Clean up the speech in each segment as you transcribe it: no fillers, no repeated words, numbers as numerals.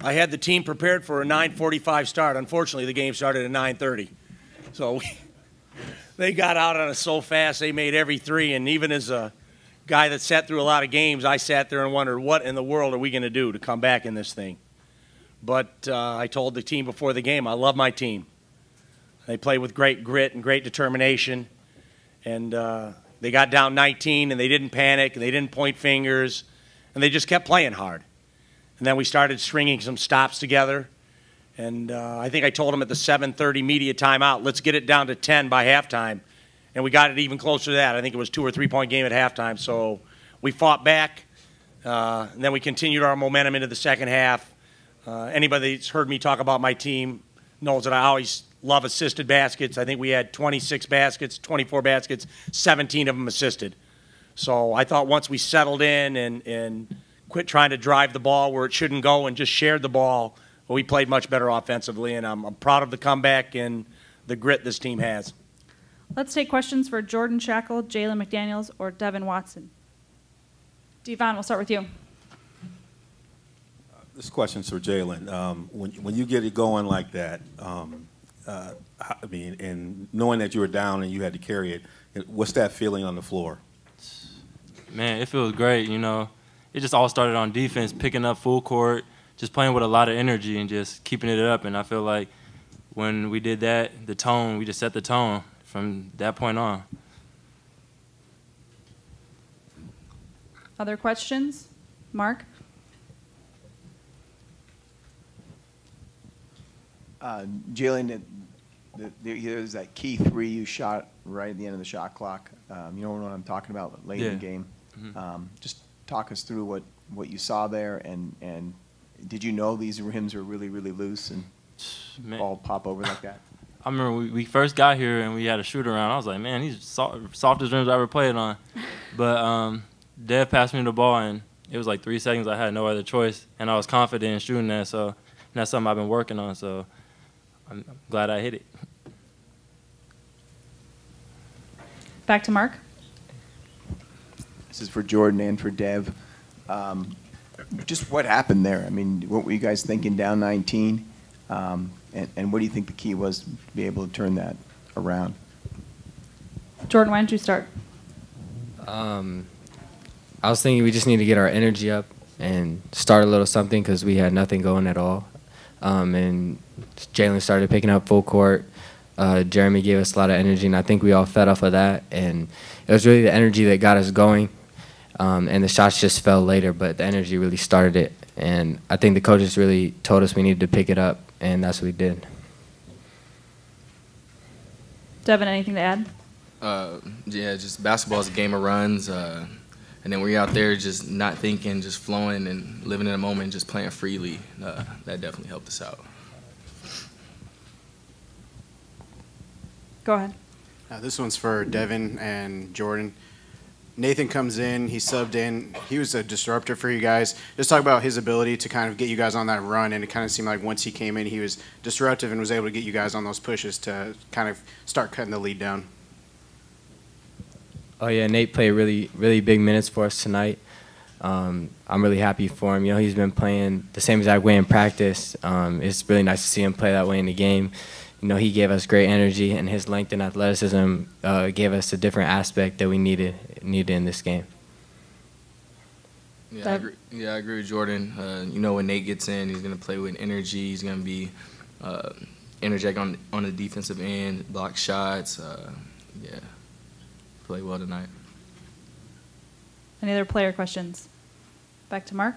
I had the team prepared for a 9:45 start. Unfortunately, the game started at 9:30. So they got out on us so fast, they made every three. And even as a guy that sat through a lot of games, I sat there and wondered, what in the world are we going to do to come back in this thing? But I told the team before the game, I love my team. They play with great grit and great determination. And they got down 19, and they didn't panic, and they didn't point fingers, and they just kept playing hard. And then we started stringing some stops together. And I think I told them at the 7:30 media timeout, let's get it down to 10 by halftime. And we got it even closer to that. I think it was 2 or 3 point game at halftime. So we fought back, and then we continued our momentum into the second half. Anybody that's heard me talk about my team knows that I always love assisted baskets. I think we had 26 baskets, 24 baskets, 17 of them assisted. So I thought once we settled in and quit trying to drive the ball where it shouldn't go and just shared the ball, we played much better offensively, and I'm proud of the comeback and the grit this team has. Let's take questions for Jordan SCHAKEL, Jalen McDaniels, or Devin Watson. Devon, we'll start with you. This question's for Jalen. When you get it going like that, I mean, and knowing that you were down and you had to carry it, what's that feeling on the floor? Man, it feels great, you know. It just all started on defense, picking up full court, just playing with a lot of energy and just keeping it up. And I feel like when we did that, the tone, we just set the tone from that point on. Other questions? Mark? Jalen, there's that key three you shot right at the end of the shot clock. You know what I'm talking about, late in the game. Mm-hmm. Just talk us through what you saw there, and did you know these rims were really, really loose and ball pop over like that? I remember we first got here and we had a shoot around. I was like, man, these softest rims I ever played on. But Dev passed me the ball, and it was like 3 seconds. I had no other choice, and I was confident in shooting that. So that's something I've been working on. So I'm glad I hit it. Back to Mark. This is for Jordan and for Dev. Just what happened there? I mean, what were you guys thinking down 19? And what do you think the key was to be able to turn that around? Jordan, why don't you start? I was thinking we just need to get our energy up and start a little something because we had nothing going at all. And Jalen started picking up full court. Jeremy gave us a lot of energy, and I think we all fed off of that. And it was really the energy that got us going. And the shots just fell later, but the energy really started it. And I think the coaches really told us we needed to pick it up, and that's what we did. Devin, anything to add? Yeah, just basketball is a game of runs. And then when you're out there just not thinking, just flowing and living in the moment, just playing freely, that definitely helped us out. Go ahead. This one's for Devin and Jordan. Nathan comes in, he subbed in. He was a disruptor for you guys. Just talk about his ability to kind of get you guys on that run, and it kind of seemed like once he came in, he was disruptive and was able to get you guys on those pushes to kind of start cutting the lead down. Oh, yeah, Nate played really, really big minutes for us tonight. I'm really happy for him. You know, he's been playing the same exact way in practice. It's really nice to see him play that way in the game. You know, he gave us great energy, and his length and athleticism gave us a different aspect that we needed in this game. Yeah, I agree with Jordan. You know, when Nate gets in, he's going to play with energy. He's going to be energetic on the defensive end, block shots. Yeah, play well tonight. Any other player questions? Back to Mark.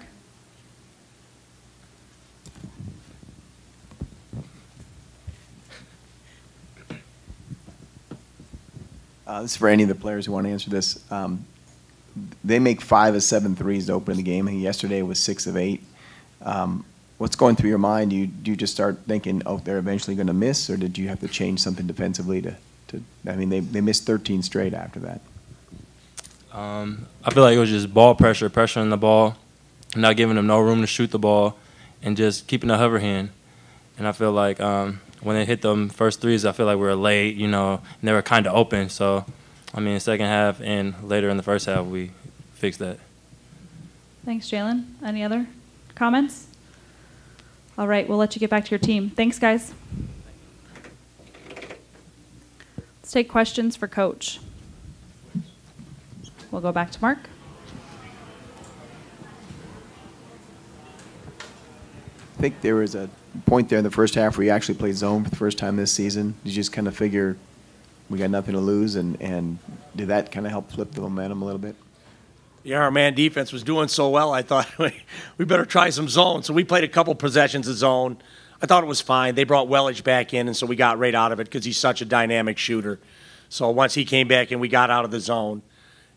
This is for any of the players who want to answer this. They make 5 of 7 threes to open the game. And yesterday was 6 of 8. What's going through your mind? Do you just start thinking, oh, they're eventually going to miss, or did you have to change something defensively to I mean, they missed 13 straight after that. I feel like it was just ball pressure, pressuring the ball, not giving them no room to shoot the ball, and just keeping a hover hand. And I feel like when they hit them first threes, I feel like we were late, you know, and they were kind of open. So, I mean, second half and later in the first half, we fixed that. Thanks, Jalen. Any other comments? All right, we'll let you get back to your team. Thanks, guys. Let's take questions for Coach. We'll go back to Mark. I think there was a point there in the first half where you actually played zone for the first time this season. Did you just kind of figure we got nothing to lose, and did that kind of help flip the momentum a little bit? Yeah, our man defense was doing so well, I thought we better try some zone. So we played a couple possessions of zone. I thought it was fine. They brought Wellich back in, and so we got right out of it because he's such a dynamic shooter. So once he came back in, we got out of the zone.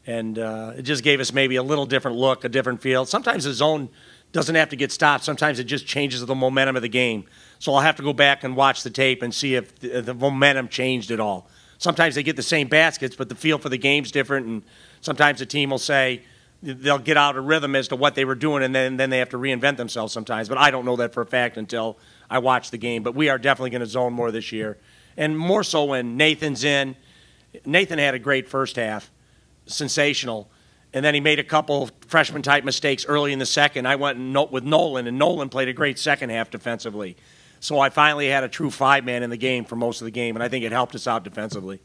And it just gave us maybe a little different look, a different feel. Sometimes the zone doesn't have to get stopped. Sometimes it just changes the momentum of the game. So I'll have to go back and watch the tape and see if the momentum changed at all. Sometimes they get the same baskets, but the feel for the game's different. And sometimes the team will say they'll get out of rhythm as to what they were doing, and then they have to reinvent themselves sometimes. But I don't know that for a fact until I watch the game. But we are definitely going to zone more this year. And more so when Nathan's in. Nathan had a great first half. Sensational. And then he made a couple freshman-type mistakes early in the second. I went with Nolan, and Nolan played a great second half defensively. So I finally had a true five-man in the game for most of the game, and I think it helped us out defensively.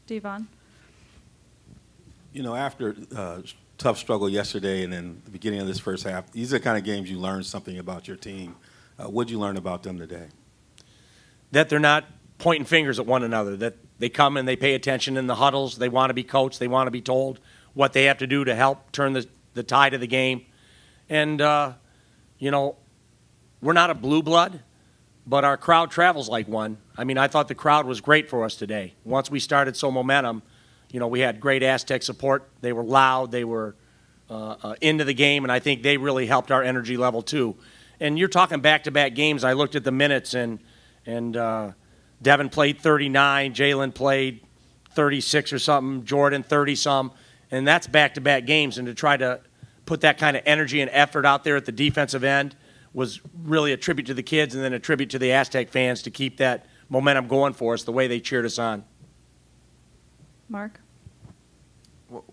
Devon. You know, after tough struggle yesterday and then the beginning of this first half, these are the kind of games you learn something about your team. What did you learn about them today? That they're not pointing fingers at one another, that they come and they pay attention in the huddles. They want to be coached. They want to be told what they have to do to help turn the tide of the game. And, you know, we're not a blue blood, but our crowd travels like one. I mean, I thought the crowd was great for us today. Once we started so momentum, you know, we had great Aztec support. They were loud. They were into the game, and I think they really helped our energy level too. And you're talking back-to-back games. I looked at the minutes, and Devin played 39, Jalen played 36 or something, Jordan 30-some, and that's back-to-back games. And to try to put that kind of energy and effort out there at the defensive end was really a tribute to the kids and then a tribute to the Aztec fans to keep that momentum going for us the way they cheered us on. Mark?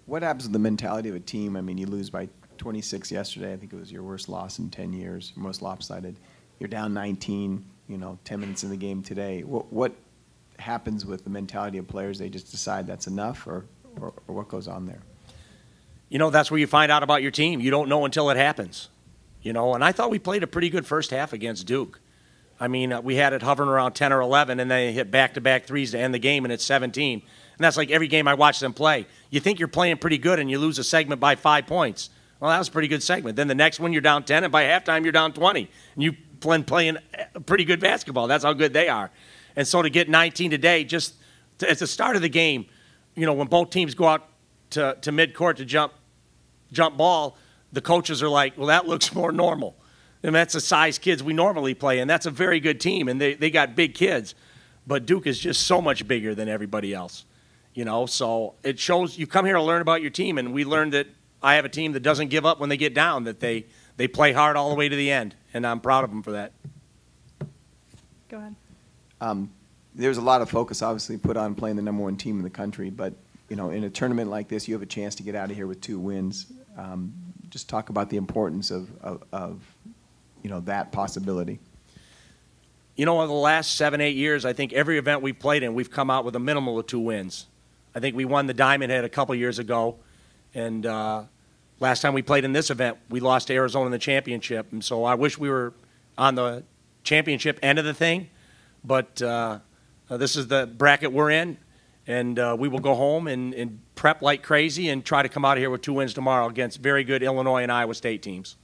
What happens to the mentality of a team? I mean, you lose by 26 yesterday. I think it was your worst loss in 10 years, most lopsided. You're down 19, you know, 10 minutes in the game today. What happens with the mentality of players? They just decide that's enough, or what goes on there? You know, that's where you find out about your team. You don't know until it happens. You know, and I thought we played a pretty good first half against Duke. I mean, we had it hovering around 10 or 11, and they hit back-to-back threes to end the game, and it's 17. And that's like every game I watch them play. You think you're playing pretty good, and you lose a segment by 5 points. Well, that was a pretty good segment. Then the next one, you're down 10, and by halftime, you're down 20. And you've been playing pretty good basketball. That's how good they are. And so to get 19 today, just at the start of the game, you know, when both teams go out to midcourt to jump ball, the coaches are like, well, that looks more normal. And that's the size kids we normally play, and that's a very good team, and they got big kids. But Duke is just so much bigger than everybody else, you know. So it shows you come here to learn about your team, and we learned that I have a team that doesn't give up when they get down, that they play hard all the way to the end, and I'm proud of them for that. Go ahead. There's a lot of focus, obviously, put on playing the #1 team in the country, but, you know, in a tournament like this, you have a chance to get out of here with 2 wins. Just talk about the importance of you know, that possibility. You know, over the last 7, 8 years, I think every event we've played in, we've come out with a minimal of 2 wins. I think we won the Diamond Head a couple years ago, and last time we played in this event, we lost to Arizona in the championship. And so I wish we were on the championship end of the thing, but this is the bracket we're in, and we will go home and prep like crazy and try to come out of here with 2 wins tomorrow against very good Illinois and Iowa State teams.